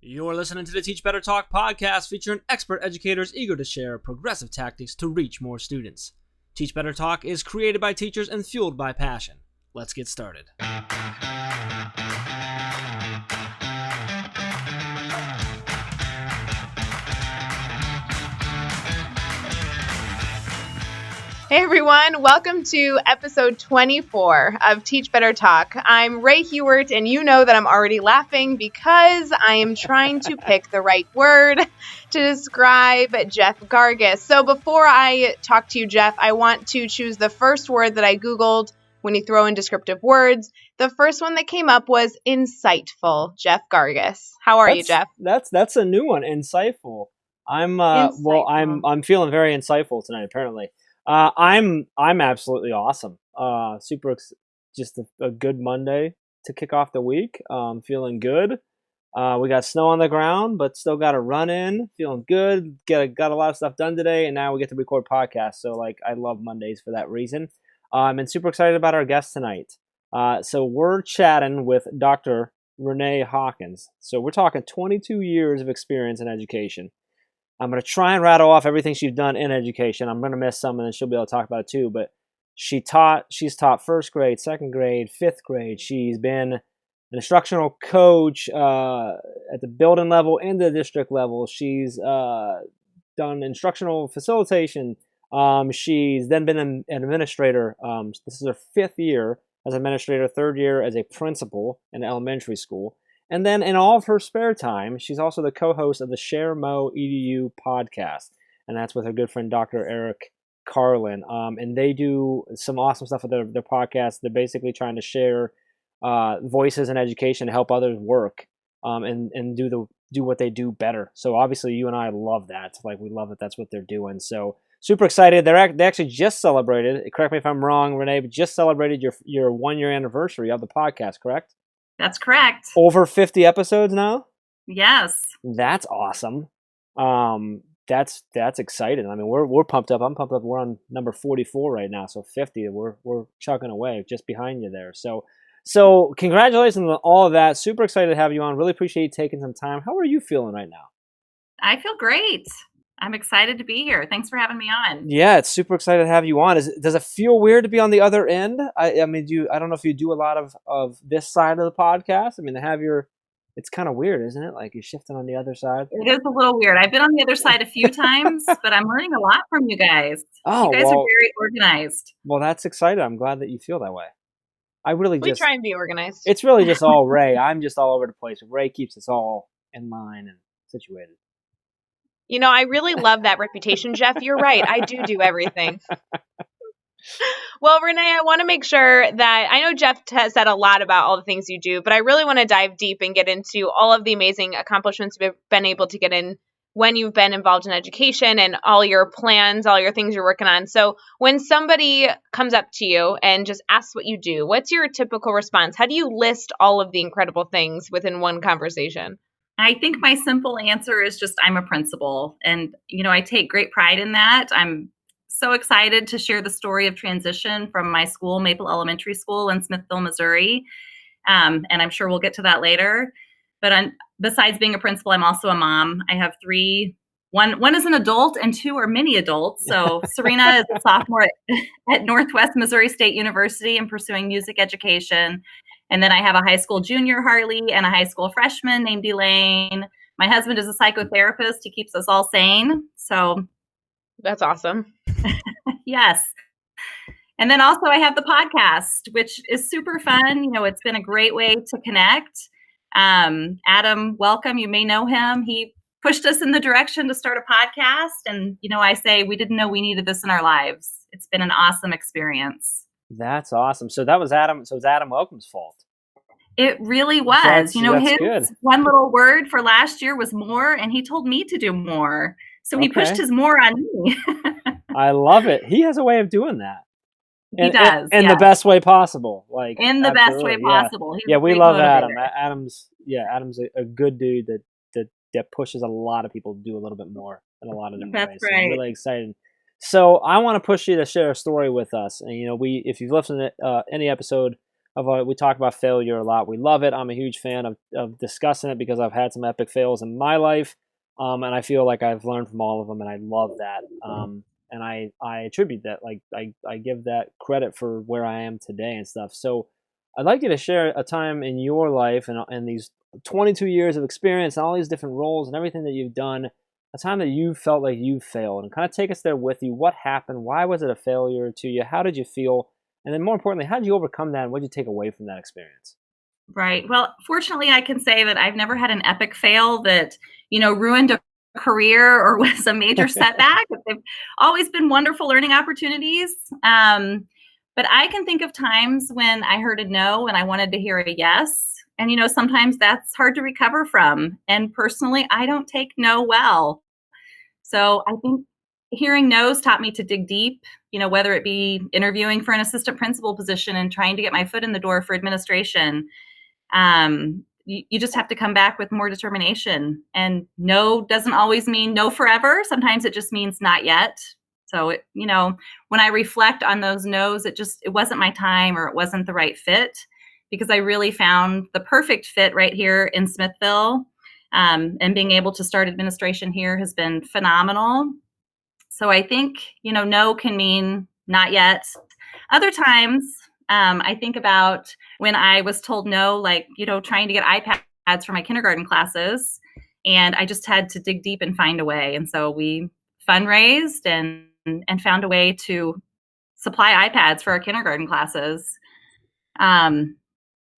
You're listening to the Teach Better Talk podcast featuring expert educators eager to share progressive tactics to reach more students. Teach Better Talk is created by teachers and fueled by passion. Let's get started. Hey everyone, welcome to episode 24 of Teach Better Talk. I'm Ray Hewert, and you know that I'm already laughing because I am trying to pick the right word to describe Jeff Gargas. So before I talk to you, Jeff, I want to choose the first word that I Googled when you throw in descriptive words. The first one that came up was insightful, Jeff Gargas. How are you, Jeff? That's a new one, insightful. I'm feeling very insightful tonight, apparently. I'm absolutely awesome. Just a good Monday to kick off the week. Feeling good. We got snow on the ground, but still got a run in. Feeling good. Got a lot of stuff done today, and now we get to record podcasts. So I love Mondays for that reason. And super excited about our guest tonight. So we're chatting with Dr. Rena Hawkins. So we're talking 22 years of experience in education. I'm going to try and rattle off everything she's done in education. I'm going to miss some, and then she'll be able to talk about it too. But she's taught first grade, second grade, fifth grade. She's been an instructional coach at the building level and the district level. She's done instructional facilitation. She's then been an administrator. This is her fifth year as administrator, third year as a principal in elementary school. And then in all of her spare time, she's also the co-host of the ShareMOedu Podcast. And that's with her good friend, Dr. Eric Carlin. And they do some awesome stuff with their podcast. They're basically trying to share voices in education to help others work and do what they do better. So obviously you and I love that. We love that that's what they're doing. So super excited. They actually just celebrated, correct me if I'm wrong, Renee, but just celebrated your 1 year anniversary of the podcast, correct? That's correct. Over 50 episodes now? Yes. That's awesome. That's exciting. I mean, we're pumped up. I'm pumped up. We're on number 44 right now, so 50. We're chugging away just behind you there. So congratulations on all of that. Super excited to have you on. Really appreciate you taking some time. How are you feeling right now? I feel great. I'm excited to be here. Thanks for having me on. Yeah, it's super excited to have you on. Does it feel weird to be on the other end? I mean, I don't know if you do a lot of this side of the podcast. I mean, it's kind of weird, isn't it? Like you're shifting on the other side. It is a little weird. I've been on the other side a few times, but I'm learning a lot from you guys. Oh, you guys are very organized. Well, that's exciting. I'm glad that you feel that way. We try and be organized. It's really just all Ray. I'm just all over the place. Ray keeps us all in line and situated. You know, I really love that reputation, Jeff. You're right. I do everything. Well, Renee, I want to make sure that I know Jeff has said a lot about all the things you do, but I really want to dive deep and get into all of the amazing accomplishments you've been able to get in when you've been involved in education and all your plans, all your things you're working on. So when somebody comes up to you and just asks what you do, what's your typical response? How do you list all of the incredible things within one conversation? I think my simple answer is just I'm a principal. And, I take great pride in that. I'm so excited to share the story of transition from my school, Maple Elementary School in Smithville, Missouri. And I'm sure we'll get to that later. But besides being a principal, I'm also a mom. I have three. One is an adult and two are mini adults. So Serena is a sophomore at Northwest Missouri State University and pursuing music education. And then I have a high school junior, Harley, and a high school freshman named Elaine. My husband is a psychotherapist. He keeps us all sane. So that's awesome. Yes. And then also I have the podcast, which is super fun. It's been a great way to connect. Adam, welcome. You may know him. He pushed us in the direction to start a podcast. And, I say we didn't know we needed this in our lives. It's been an awesome experience. That's awesome. So that was Adam. So it was Adam Welcome's fault. It really was. That's his good. One little word for last year was more, and he told me to do more. So he pushed his more on me. I love it. He has a way of doing that. He does. In the best way possible. In the best way possible. Yeah, we love Adam. Adam's a good dude that pushes a lot of people to do a little bit more in a lot of different ways. That's right. So really excited. So I want to push you to share a story with us. And if you've listened to any episode we talk about failure a lot. We love it. I'm a huge fan of discussing it because I've had some epic fails in my life, and I feel like I've learned from all of them, and I love that. And I attribute that, like I give that credit for where I am today and stuff. So I'd like you to share a time in your life and these 22 years of experience and all these different roles and everything that you've done, a time that you felt like you failed, and kind of take us there with you. What happened? Why was it a failure to you? How did you feel? And then more importantly, how did you overcome that, and what did you take away from that experience? Right. Well, fortunately, I can say that I've never had an epic fail that, ruined a career or was a major setback. They've always been wonderful learning opportunities. But I can think of times when I heard a no and I wanted to hear a yes. And, sometimes that's hard to recover from. And personally, I don't take no well. So I think hearing no's taught me to dig deep, whether it be interviewing for an assistant principal position and trying to get my foot in the door for administration. You just have to come back with more determination. And no doesn't always mean no forever. Sometimes it just means not yet. So, when I reflect on those no's, it wasn't my time or it wasn't the right fit, because I really found the perfect fit right here in Smithville. And being able to start administration here has been phenomenal. So I think, no can mean not yet. Other times, I think about when I was told no, like, trying to get iPads for my kindergarten classes, and I just had to dig deep and find a way. And so we fundraised and found a way to supply iPads for our kindergarten classes.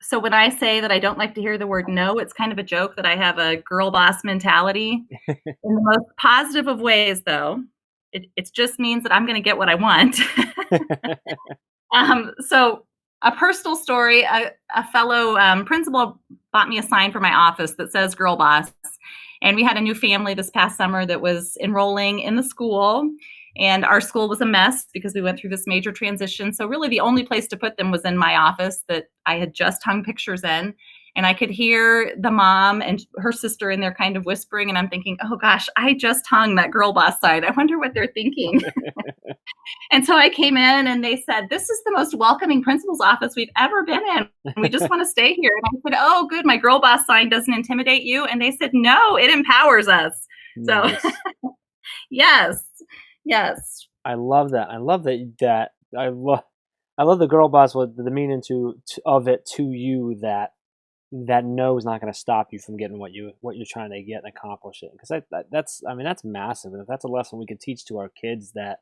So when I say that I don't like to hear the word no, it's kind of a joke that I have a girl boss mentality. In the most positive of ways, though, it just means that I'm going to get what I want. So a personal story, a fellow principal bought me a sign for my office that says girl boss. And we had a new family this past summer that was enrolling in the school. And our school was a mess because we went through this major transition. So really the only place to put them was in my office that I had just hung pictures in. And I could hear the mom and her sister in there kind of whispering. And I'm thinking, oh gosh, I just hung that girl boss sign. I wonder what they're thinking. And so I came in and they said, this is the most welcoming principal's office we've ever been in. We just want to stay here. And I said, oh, good. My girl boss sign doesn't intimidate you. And they said, no, it empowers us. Nice. So yes. I love that. I love the girl boss, what the meaning of it to you, that no is not going to stop you from getting what you're trying to get and accomplish it. Because that's massive. And if that's a lesson we could teach to our kids, that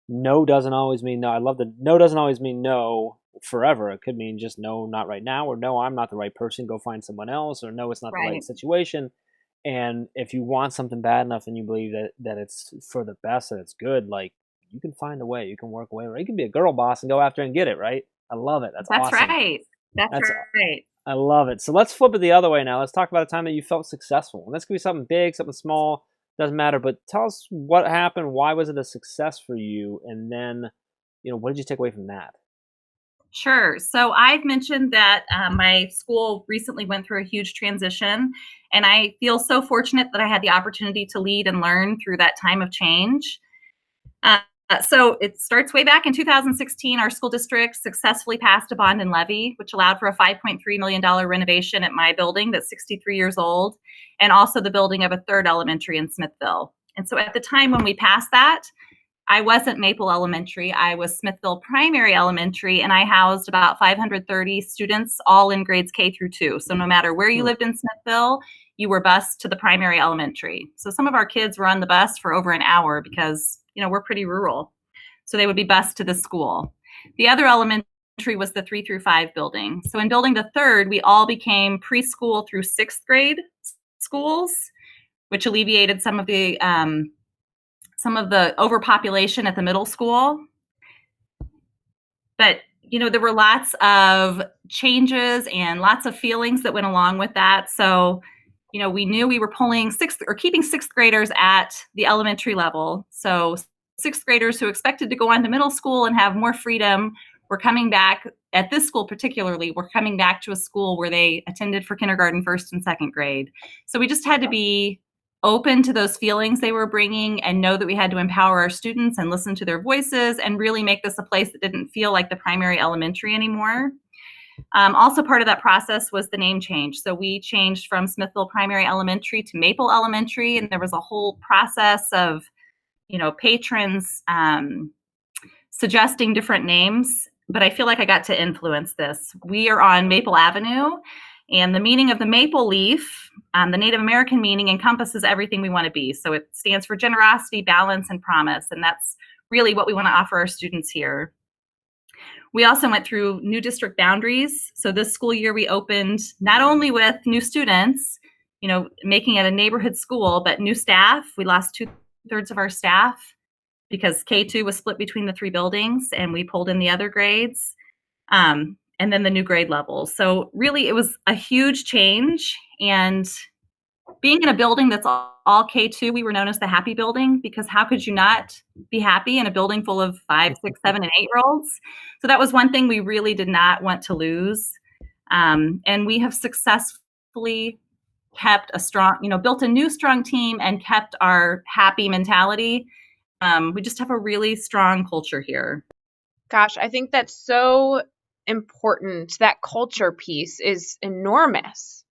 no doesn't always mean no. I love that no doesn't always mean no forever. It could mean just no, not right now, or no, I'm not the right person, go find someone else, or no, it's not the right situation. And if you want something bad enough and you believe that it's for the best and it's good, like, you can find a way, you can work a way, or you can be a girl boss and go after and get it, right? I love it. That's awesome. Right. That's right. I love it. So let's flip it the other way now. Let's talk about a time that you felt successful. And this could be something big, something small, doesn't matter. But tell us what happened. Why was it a success for you? And then, what did you take away from that? Sure. So I've mentioned that my school recently went through a huge transition, and I feel so fortunate that I had the opportunity to lead and learn through that time of change. So it starts way back in 2016. Our school district successfully passed a bond and levy, which allowed for a $5.3 million renovation at my building that's 63 years old, and also the building of a third elementary in Smithville. And so at the time when we passed that, I wasn't Maple Elementary. I was Smithville Primary Elementary, and I housed about 530 students, all in grades K through 2. So no matter where you lived in Smithville, you were bused to the primary elementary. So some of our kids were on the bus for over an hour because, we're pretty rural. So they would be bused to the school. The other elementary was the 3 through 5 building. So in building the third, we all became preschool through 6th grade schools, which alleviated some of the overpopulation at the middle school. But, there were lots of changes and lots of feelings that went along with that. So, we knew we were keeping 6th graders at the elementary level. So 6th graders who expected to go on to middle school and have more freedom were coming back, at this school particularly, were coming back to a school where they attended for kindergarten, 1st and 2nd grade. So we just had to be open to those feelings they were bringing and know that we had to empower our students and listen to their voices and really make this a place that didn't feel like the primary elementary anymore. Also part of that process was the name change. So we changed from Smithville Primary Elementary to Maple Elementary, and there was a whole process of, patrons suggesting different names, but I feel like I got to influence this. We are on Maple Avenue, and the meaning of the maple leaf, the Native American meaning, encompasses everything we want to be. So it stands for generosity, balance, and promise, and that's really what we want to offer our students here. We also went through new district boundaries. So this school year, we opened not only with new students, making it a neighborhood school, but new staff. We lost 2/3 of our staff because K2 was split between the 3 buildings, and we pulled in the other grades, and then the new grade levels. So really, it was a huge change. And being in a building that's all K2, we were known as the happy building, because how could you not be happy in a building full of 5, 6, 7, and 8-year-olds? So that was one thing we really did not want to lose. And we have successfully kept a strong, built a new strong team and kept our happy mentality. We just have a really strong culture here. Gosh, I think that's so important. That culture piece is enormous.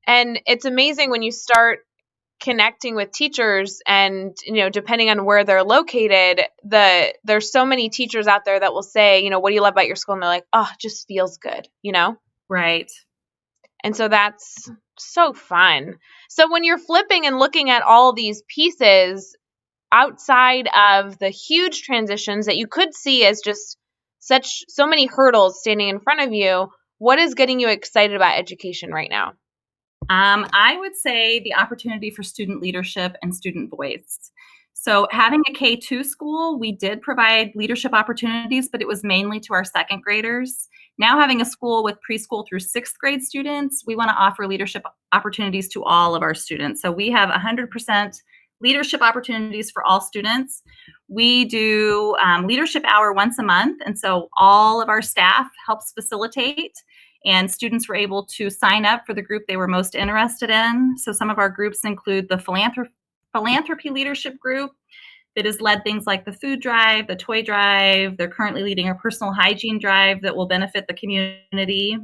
And it's amazing when you start connecting with teachers and, depending on where they're located, there's so many teachers out there that will say, what do you love about your school? And they're like, oh, it just feels good, Right. And so that's so fun. So when you're flipping and looking at all these pieces outside of the huge transitions that you could see as just so many hurdles standing in front of you, what is getting you excited about education right now? I would say the opportunity for student leadership and student voice. So having a K2 school, we did provide leadership opportunities, but it was mainly to our second graders. Now having a school with preschool through 6th grade students, we want to offer leadership opportunities to all of our students. So we have 100% leadership opportunities for all students. We do leadership hour once a month, and so all of our staff helps facilitate. And students were able to sign up for the group they were most interested in. So some of our groups include the philanthropy leadership group that has led things like the food drive, the toy drive. They're currently leading a personal hygiene drive that will benefit the community.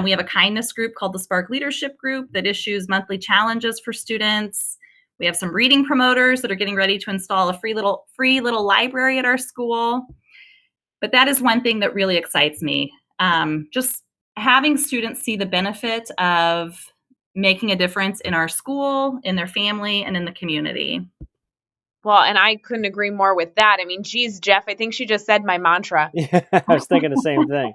We have a kindness group called the Spark Leadership Group that issues monthly challenges for students. We have some reading promoters that are getting ready to install a free little library at our school. But that is one thing that really excites me. Just having students see the benefit of making a difference in our school, in their family, and in the community. Well, and I couldn't agree more with that. I mean, geez, Jeff, I think she just said my mantra. Yeah, I was thinking the same thing.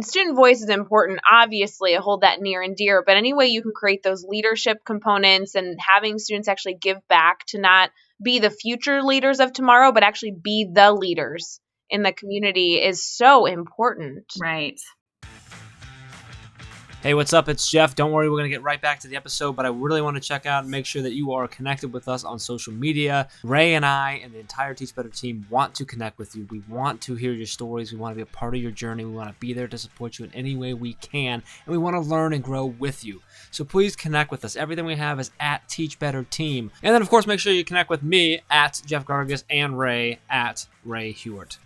Student voice is important. Obviously, I hold that near and dear, but any way you can create those leadership components and having students actually give back to not be the future leaders of tomorrow, but actually be the leaders in the community is so important. Right. Hey, what's up? It's Jeff. Don't worry, we're going to get right back to the episode, but I really want to check out and make sure that you are connected with us on social media. Ray and I and the entire Teach Better team want to connect with you. We want to hear your stories. We want to be a part of your journey. We want to be there to support you in any way we can, and we want to learn and grow with you. So please connect with us. Everything we have is at Teach Better Team. And then, of course, make sure you connect with me at Jeff Gargas and Ray at Ray Hewart.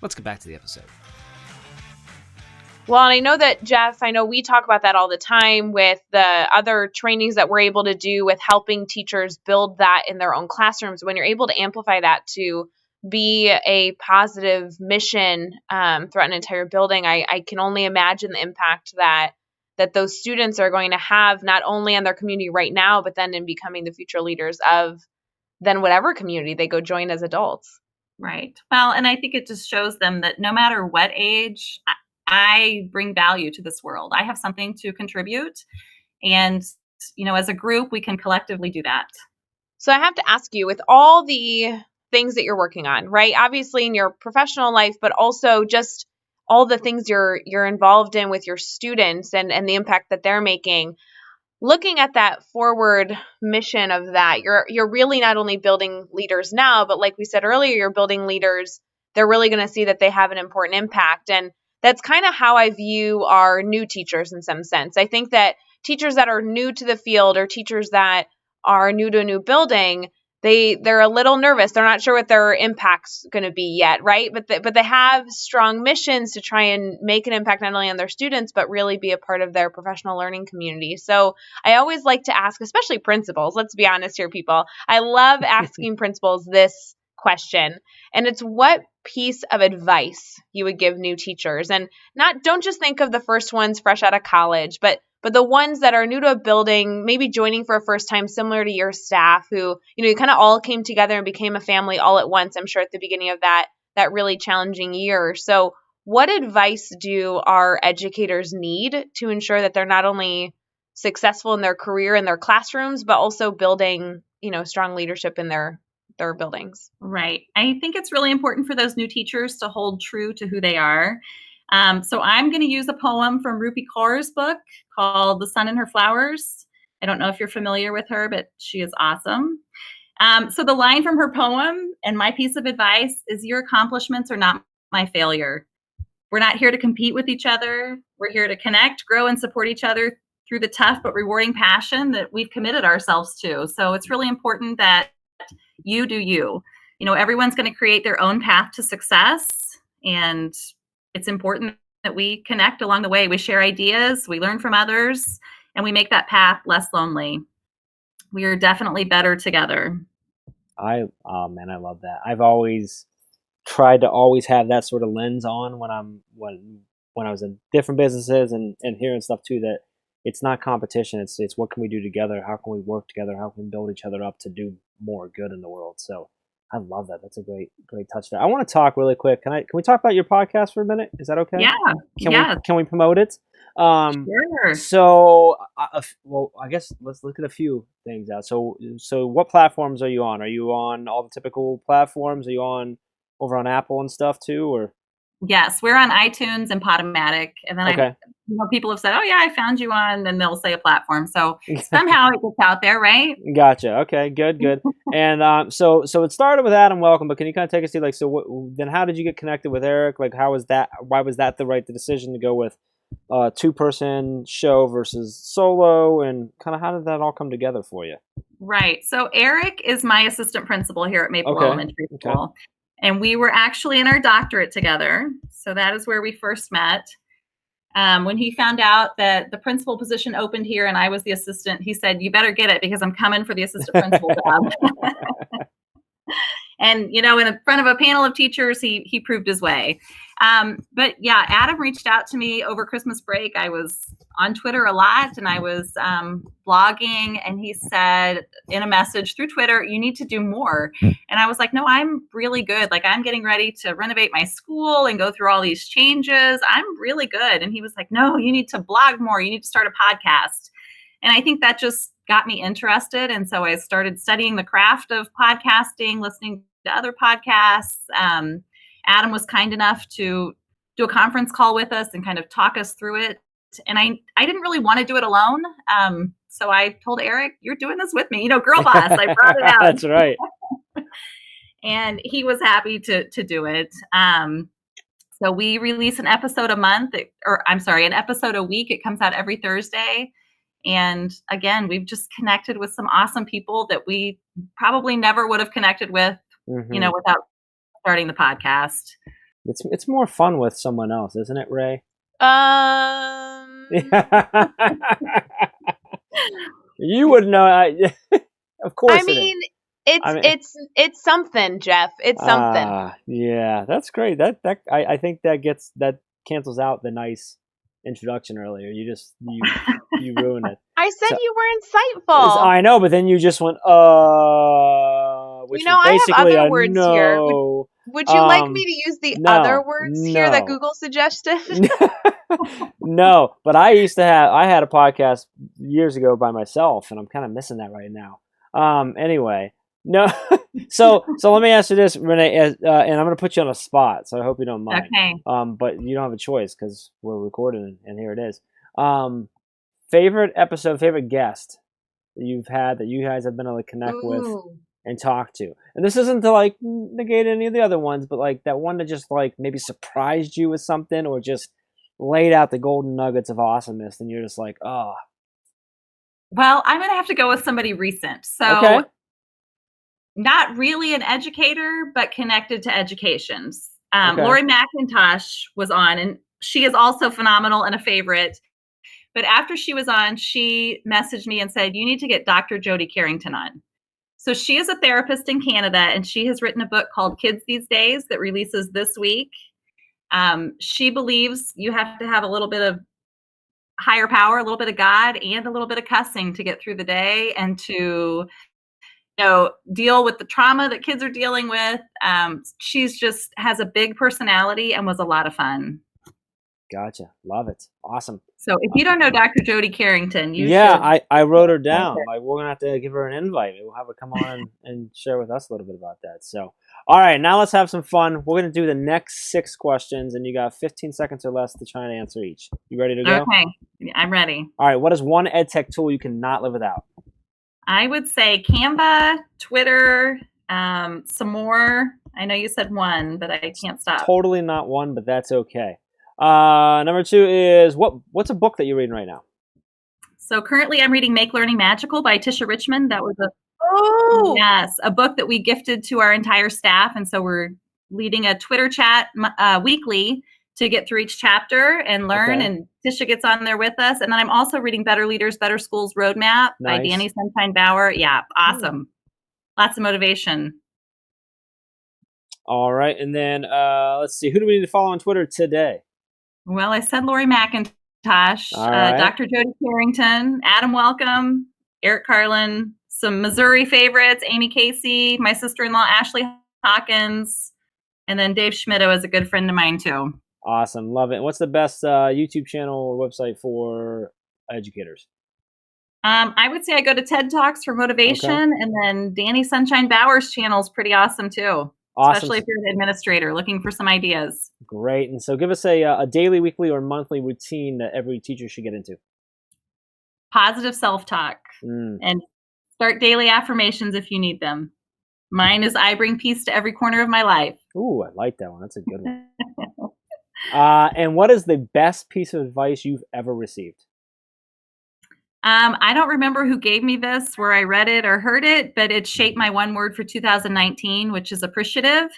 Let's get back to the episode. Well, and I know that, Jeff, we talk about that all the time with the other trainings that we're able to do with helping teachers build that in their own classrooms. When you're able to amplify that to be a positive mission throughout an entire building, I can only imagine the impact that those students are going to have not only on their community right now, but then in becoming the future leaders of then whatever community they go join as adults. Right. Well, and I think it just shows them that no matter what age, I bring value to this world. I have something to contribute. And, as a group, we can collectively do that. So I have to ask you, with all the things that you're working on, right? Obviously in your professional life, but also just all the things you're involved in with your students and the impact that they're making. Looking at that forward mission of that, you're really not only building leaders now, but like we said earlier, you're building leaders. They're really going to see that they have an important impact. And that's kind of how I view our new teachers in some sense. I think that teachers that are new to the field or teachers that are new to a new building, they're a little nervous. They're not sure what their impact's going to be yet, right? But they have strong missions to try and make an impact not only on their students, but really be a part of their professional learning community. So I always like to ask, especially principals, let's be honest here, people. I love asking principals this question, and it's what piece of advice you would give new teachers. And don't just think of the first ones fresh out of college, but the ones that are new to a building, maybe joining for a first time, similar to your staff who, you kind of all came together and became a family all at once, I'm sure at the beginning of that really challenging year. So what advice do our educators need to ensure that they're not only successful in their career in their classrooms, but also building, strong leadership in their buildings? Right. I think it's really important for those new teachers to hold true to who they are. So I'm going to use a poem from Rupi Kaur's book called The Sun and Her Flowers. I don't know if you're familiar with her, but she is awesome. So the line from her poem and my piece of advice is, your accomplishments are not my failure. We're not here to compete with each other. We're here to connect, grow, and support each other through the tough but rewarding passion that we've committed ourselves to. So it's really important that you do you. Everyone's going to create their own path to success, and it's important that we connect along the way. We share ideas, we learn from others, and we make that path less lonely. We are definitely better together. I love that. I've always tried to always have that sort of lens on when I was in different businesses and hearing stuff too, that it's not competition. It's what can we do together? How can we work together? How can we build each other up to do more good in the world? So I love that. That's a great touch there. I want to talk really quick. Can we talk about your podcast for a minute? Is that okay? Yeah. Can we promote it? Sure. So, I guess let's look at a few things out. So what platforms are you on? Are you on all the typical platforms? Are you over on Apple and stuff too, or? Yes, we're on iTunes and Podomatic, and then people have said, "Oh yeah, I found you on," and they'll say a platform. So somehow it gets out there, right? Gotcha. Okay, good. And so it started with Adam Welcome, but can you kind of take us through then how did you get connected with Eric? Like, how was that? Why was that the right decision to go with 2-person show versus solo, and kind of how did that all come together for you? Right. So Eric is my assistant principal here at Maple Elementary School. Okay. And we were actually in our doctorate together. So that is where we first met. When he found out that the principal position opened here and I was the assistant, he said, "You better get it because I'm coming for the assistant principal job." And, in front of a panel of teachers, he proved his way. But yeah, Adam reached out to me over Christmas break. I was on Twitter a lot and I was blogging, and he said in a message through Twitter, "You need to do more." And I was like, "No, I'm really good. Like, I'm getting ready to renovate my school and go through all these changes. I'm really good." And he was like, "No, you need to blog more. You need to start a podcast." And I think that just got me interested. And so I started studying the craft of podcasting, listening to other podcasts. Adam was kind enough to do a conference call with us and kind of talk us through it. And I didn't really want to do it alone. So I told Eric, "You're doing this with me, girl boss." I brought it out. That's right. And he was happy to do it. So we release an episode an episode a week. It comes out every Thursday. And again, we've just connected with some awesome people that we probably never would have connected with, without starting the podcast. It's more fun with someone else, isn't it, Ray? You would know. Of course. It's something, Jeff. It's something. Yeah, that's great. I think that cancels out the nice introduction earlier. You ruined it. I said you were insightful. I know, but then you just went, which I have other words here. Would you like me to use the other words here that Google suggested? No, but I had a podcast years ago by myself, and I'm kind of missing that right now. Anyway, no. So let me ask you this, Renee, and I'm going to put you on a spot, so I hope you don't mind. Okay. But you don't have a choice because we're recording, and here it is. Favorite episode, favorite guest that you've had that you guys have been able to connect with and talk to. And this isn't to negate any of the other ones, but that one that just maybe surprised you with something or just laid out the golden nuggets of awesomeness, and you're just like, oh. Well, I'm going to have to go with somebody recent. So not really an educator, but connected to education. Okay. Lori McIntosh was on, and she is also phenomenal and a favorite. But after she was on, she messaged me and said, you need to get Dr. Jody Carrington on. So she is a therapist in Canada, and she has written a book called Kids These Days that releases this week. She believes you have to have a little bit of higher power, a little bit of God, and a little bit of cussing to get through the day and to deal with the trauma that kids are dealing with. She's just has a big personality and was a lot of fun. Gotcha. Love it. Awesome. So if you don't know Dr. Jody Carrington, you should. I wrote her down. Like, we're going to have to give her an invite. We'll have her come on and share with us a little bit about that. So, all right, now let's have some fun. We're going to do the next 6 questions, and you got 15 seconds or less to try and answer each. You ready to go? Okay. I'm ready. All right. What is one ed tech tool you cannot live without? I would say Canva, Twitter, some more. I know you said one, but I can't stop. Totally not one, but that's okay. Number 2 is what's a book that you're reading right now? So currently I'm reading Make Learning Magical by Tisha Richmond. That was a book that we gifted to our entire staff. And so we're leading a Twitter chat weekly to get through each chapter and learn. Okay. And Tisha gets on there with us. And then I'm also reading Better Leaders, Better Schools Roadmap by Danny Sunshine Bauer. Yeah, awesome. Lots of motivation. All right. And then let's see. Who do we need to follow on Twitter today? Well, I said Lori McIntosh, right. Dr. Jody Carrington, Adam Welcome, Eric Carlin, some Missouri favorites, Amy Casey, my sister-in-law, Ashley Hawkins, and then Dave Schmitto is a good friend of mine too. Awesome. Love it. What's the best YouTube channel or website for educators? I would say I go to TED Talks for motivation, and then Danny Sunshine Bauer's channel is pretty awesome too. Awesome. Especially if you're an administrator looking for some ideas. Great. And so give us a daily, weekly, or monthly routine that every teacher should get into. Positive self-talk. And start daily affirmations if you need them. Mine is I bring peace to every corner of my life. Ooh, I like that one. That's a good one. And what is the best piece of advice you've ever received? I don't remember who gave me this, where I read it or heard it, but it shaped my one word for 2019, which is appreciative.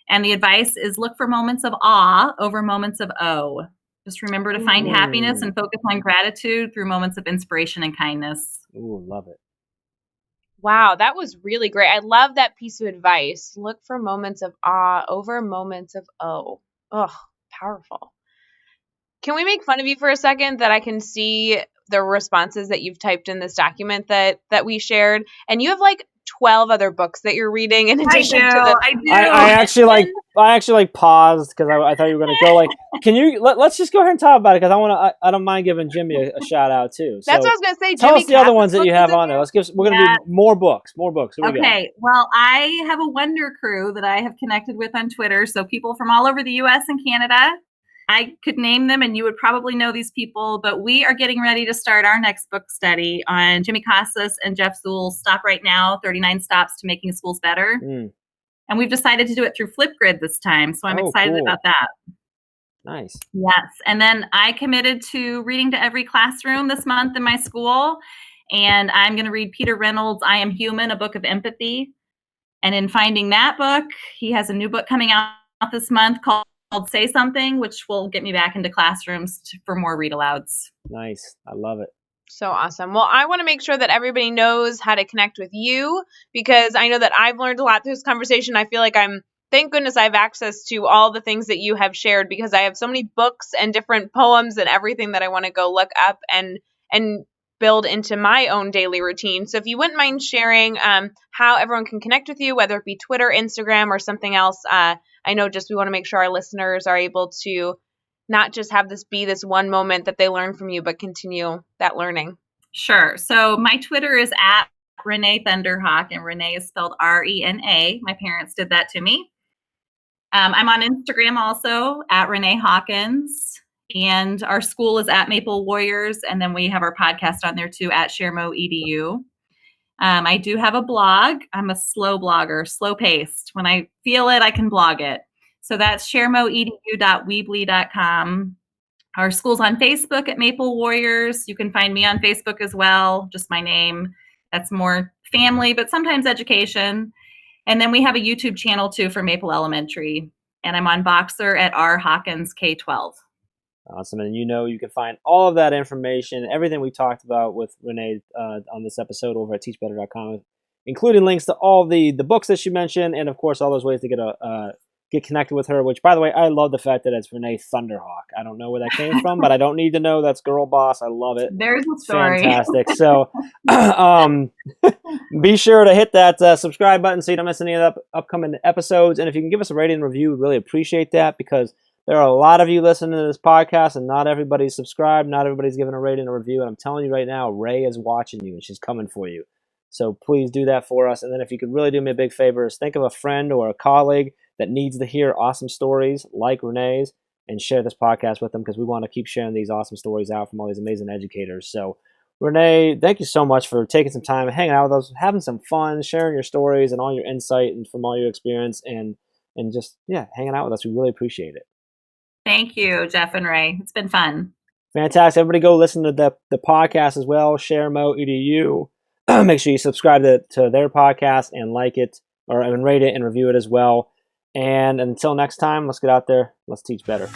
And the advice is look for moments of awe over moments of oh. Just remember to find happiness and focus on gratitude through moments of inspiration and kindness. Ooh, love it. Wow, that was really great. I love that piece of advice. Look for moments of awe over moments of oh. Ugh, powerful. Can we make fun of you for a second that I can see the responses that you've typed in this document that we shared? And you have like 12 other books that you're reading in addition to this. I do. I actually paused because I thought you were going to go like, can you let's just go ahead and talk about it, because I don't mind giving Jimmy a shout out too. So that's what I was going to say. Tell us the other ones that you have on there. We're going to do more books. Okay. Well, I have a Wonder Crew that I have connected with on Twitter. So people from all over the U.S. and Canada. I could name them and you would probably know these people, but we are getting ready to start our next book study on Jimmy Casas and Jeff Zuhl's Stop Right Now, 39 Stops to Making Schools Better. And we've decided to do it through Flipgrid this time. So I'm excited about that. Nice. Yes. And then I committed to reading to every classroom this month in my school. And I'm going to read Peter Reynolds' I Am Human, a book of empathy. And in finding that book, he has a new book coming out this month called Say Something, which will get me back into classrooms for more read alouds. Nice. I love it. So awesome. Well, I want to make sure that everybody knows how to connect with you, because I know that I've learned a lot through this conversation. I feel like thank goodness I have access to all the things that you have shared, because I have so many books and different poems and everything that I want to go look up and build into my own daily routine. So if you wouldn't mind sharing how everyone can connect with you, whether it be Twitter, Instagram, or something else. I know we want to make sure our listeners are able to not just have this be this one moment that they learn from you, but continue that learning. Sure. So my Twitter is at Renee Thunderhawk, and Renee is spelled Rena. My parents did that to me. I'm on Instagram also at Rena Hawkins, and our school is at Maple Warriors, and then we have our podcast on there too at ShareMOedu. I do have a blog. I'm a slow blogger, slow paced. When I feel it, I can blog it. So that's sharemoedu.weebly.com. Our school's on Facebook at Maple Warriors. You can find me on Facebook as well, just my name. That's more family, but sometimes education. And then we have a YouTube channel too for Maple Elementary. And I'm on Boxer at R Hawkins K12. Awesome. And you can find all of that information, everything we talked about with Renee on this episode over at teachbetter.com, including links to all the books that she mentioned, and of course all those ways to get connected with her, which, by the way, I love the fact that it's Renee Thunderhawk. I don't know where that came from, but I don't need to know. That's girl boss. I love it. There's a story. Fantastic. So be sure to hit that subscribe button so you don't miss any of the upcoming episodes. And if you can give us a rating and review, we'd really appreciate that, because there are a lot of you listening to this podcast, and not everybody's subscribed. Not everybody's giving a rating and a review. And I'm telling you right now, Ray is watching you, and she's coming for you. So please do that for us. And then if you could really do me a big favor, is think of a friend or a colleague that needs to hear awesome stories like Renee's, and share this podcast with them, because we want to keep sharing these awesome stories out from all these amazing educators. So Renee, thank you so much for taking some time and hanging out with us, having some fun, sharing your stories and all your insight and from all your experience, and just, hanging out with us. We really appreciate it. Thank you, Jeff and Ray. It's been fun. Fantastic. Everybody go listen to the podcast as well, ShareMOedu. Make sure you subscribe to their podcast and like it, and rate it and review it as well. And until next time, let's get out there. Let's teach better.